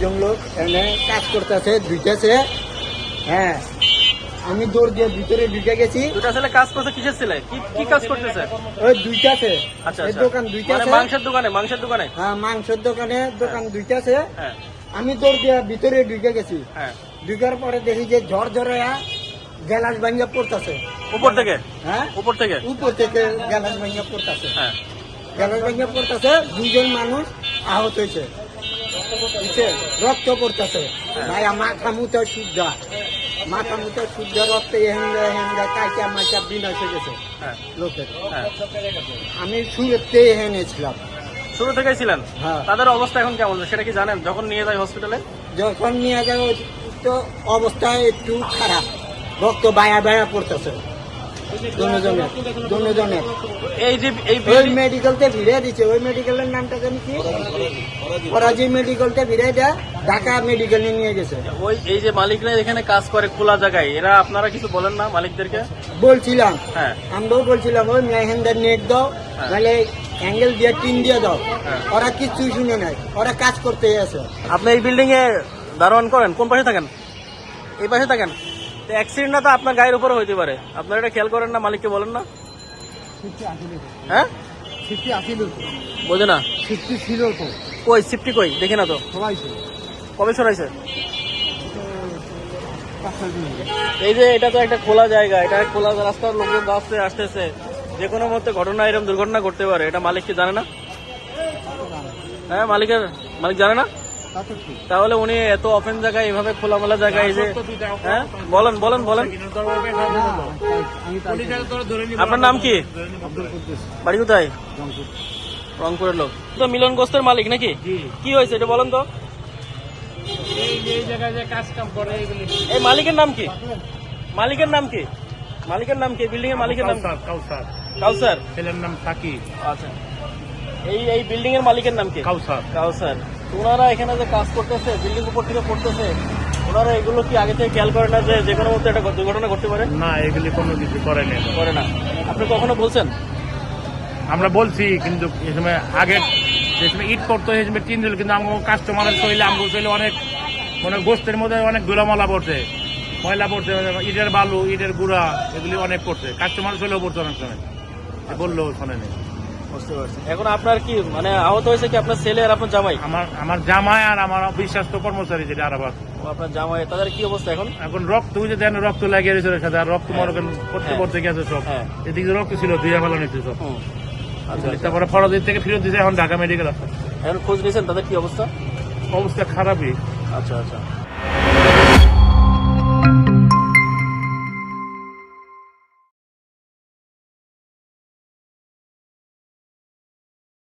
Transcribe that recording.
দুইজন লোক এনে কাজ করতেছে, দুইটাছে। হ্যাঁ, আমি দৌড় দিয়ে ভিতরে ঢুকে গেছি। দুটা ছেলে কাজ করছে, কিসের ছেলে, কি কাজ করতেছে? ওই দুইটাছে। আচ্ছা, এই আচ্ছা। দোকান দুইটাছে। মানে মাংসের দোকানে। হ্যাঁ, মাংসের দোকানে দোকান দুইটাছে। হ্যাঁ, আমি দৌড় দিয়ে ভিতরে ঢুকে গেছি। হ্যাঁ। ঢুকার পরে দেখি যে ঝড় ঝরে গ্যালাস ভাঙ্গা পড়তেছে। উপর থেকে? হ্যাঁ, উপর থেকে গ্যালাস ভাঙ্গা পড়তেছে। হ্যাঁ। গ্যালাস ভাঙ্গা পড়তেছে, দুজন মানুষ আহত হয়েছে, বুঝছে? রক্ত পড়তেছে। ভাই মাথা মুথা শুদ্ধ রক্ত হেন্দা কাইটা মাইটা বিনাশ হয়ে গেছে হ্যাঁ, লোকের। হ্যাঁ। আমি শুরুতে এনেছিলাম। শুরু থেকেই ছিলেন? হ্যাঁ। তাদের অবস্থা এখন কেমন সেটা কি জানেন? যখন নিয়ে যায় হসপিটালে, যখন নিয়ে যাবো তো অবস্থা একটু খারাপ, রক্ত বায়া বায়া পড়তেছে দুজনের। এই যে এই ওই মেডিকেলতে ভিড়ে দিচ্ছে। ওই মেডিকেলের নামটা জানি কি, পরাজি মেডিকেলতে ভিড়ে দেয়, ঢাকা মেডিকেলে নিয়ে গেছে। এই যে মালিকরা এখানে কাজ করে খোলা জায়গায়, এরা আপনারা কিছু বলেন না মালিকদেরকে? বলছিলাম, হ্যাঁ, আমরাও বলছিলাম ওই মেহেন্দার নেট দাও, নাহলে অ্যাঙ্গেল দিয়ে টিন দিয়ে দাও। হ্যাঁ। ওরা কিচ্ছু শুনে নাই, ওরা কাজ করতে আছে। আপনি এই বিল্ডিং এ দারোয়ান করেন? কোন পাশে থাকেন? এই পাশে থাকেন? অ্যাক্সিডেন্ট না তো আপনার গায়ের উপরে হইতে পারে, আপনারা এটা খেয়াল করেন না? মালিককে বলেন না? হ্যাঁ, বোঝে না। ছিল তো, কই সিফটি কই দেখি না তো। সবাই কবে সরাইছে? এই যে এটা তো একটা খোলা জায়গা, এটা খোলা রাস্তার, লোকজন আসতে আসতেছে, যে কোনো মুহূর্তে এরকম দুর্ঘটনা ঘটতে পারে। এটা মালিক কি জানে না? হ্যাঁ, মালিক জানে না? তাহলে উনি এত অফেন জায়গায়, এইভাবে খোলামেলা জায়গায়, এই যে হ্যাঁ, বলেন। আপনার নাম কি? বাড়ি কোথায়? রংপুরের লোক তো। মিলন গোস্তের মালিক নাকি? কি হয়েছে এটা বলেন তো। এই মালিকের নাম কি? বিল্ডিং এর মালিকের নাম? কাউসার। ছেলের নাম সাকিব। আচ্ছা, এই বিল্ডিং এর মালিকের নাম কি? কাউসার। ওনারা এখানে যে কাজ করতেছে, বিল্ডিং উপর থেকে পড়তেছে, ওনারা এগুলো কি আগে থেকে খেয়াল করে না যে কোনো মধ্যে একটা দুর্ঘটনা ঘটতে পারে? না, এগুলি কোনো কিছু করে না। আপনি কখনো বলছেন? আমরা বলছি, কিন্তু এই সময় আগে যে সময় ইট করতো এই সময় টিন দিল, কিন্তু আমার কাস্টমারের শৈলে আমগো শৈলে অনেক মানে গোস্তের মধ্যে অনেক ধুলামলা পড়ছে, ময়লা পড়ছে, ইটের বালু, ইটের গুঁড়া, এগুলি অনেক পড়ছে। কাস্টমার শৈলেও পড়ছে অনেক সময়, বললেও শোনে নেই। বুঝতে পারছি। এখন আপনার কি মানে আহত হয়েছে কি আপনার ছেলে আর আপনার জামাই? আমার জামাই আর আমার বিশ্বাস্ত কর্মচারী যেটা আরাবাদ, আপনার জামাই, তাদের কি অবস্থা এখন? এখন রক্ত হয়েছে, দেন রক্ত লাগিয়ে দিয়েছে সাথে, আর রক্ত মরকেন করতে গেছে সব। এদিকে রক্ত ছিল, ধুয়ে ফেলা নিচ্ছে সব। আচ্ছা, তারপরে ফরদির থেকে ফেরত দিয়েছে, এখন ঢাকা মেডিকেল আছে। এখন খোঁজ নিয়েছেন তাদের কি অবস্থা? অবস্থা খারাপই। আচ্ছা।